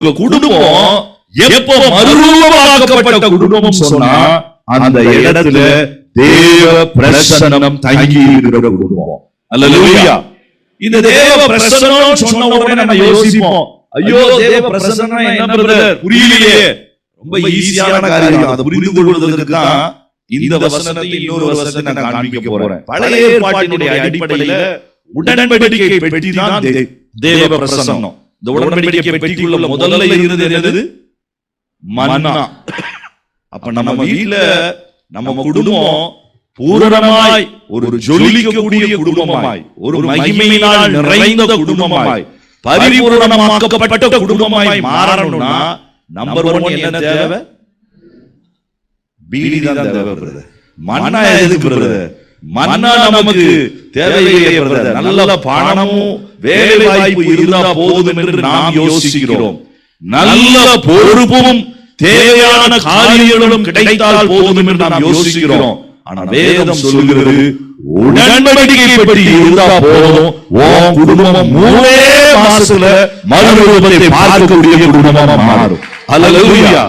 குடும்பம் எப்போ மறுரூபமாக்கப்பட்ட குடும்பம் சொன்னா அந்த இடத்துல தேவ பிரசன்னம் தங்கி இருக்கிற குடும்பம். அல்லேலூயா. இந்த தேவ பிரசன்னம் சொன்ன உடனே நம்ம யோசிப்போம், ஐயோ தேவ பிரசன்னம் என்ன பிரதர் புரியலையே. ரொம்ப ஈஸியான காரியம். அதை புரிந்து கொள்வதற்கு தான் இந்த வசனத்தை இன்னொரு வசனத்தை நான் காண்பிக்க போறேன். பழைய ஏற்பாட்டினுடைய அடிப்படையில உடன்படிக்கை பெட்டி தான் தேவ பிரசன்னம். இந்த உடன்படிக்கை பெட்டிக்குள்ள முதல்ல இருந்தது என்னது? மன்னா. அப்ப நம்ம வீட்டுல நம்ம குடும்பம் பூரணமாய் ஒரு ஜொலிக்கக்கூடிய குடும்பமாய், ஒரு மகிமையினால் நிறைந்த குடும்பமாய், பரிபூரணமாக்கப்பட்ட குடும்பமாய் மாறணும்னா நம்பர் 1 என்ன தேவை? பீடி தான் தேவை பிரதர். மன்னா எதுக்கு பிரதர்? மன்னா நமக்கு தேவையில்லை பிரதர். நல்ல பணமும் வேலை வாய்ப்பு இருந்தா போதும் என்று நாம் யோசிக்கிறோம். நல்ல பொறுப்பும் தேவையான காரியங்களும் கிடைத்தால் போதும் என்று நாம் யோசிக்கிறோம். ஆனா வேதம் சொல்லுகிறது, உடன்படிக்கை பெட்டி இருந்தா போதும், உன் குடும்பம் 3 மாசத்துல மறுரூபத்தை பார்க்கக்கூடிய குடும்பமா மாறும். அல்லேலூயா.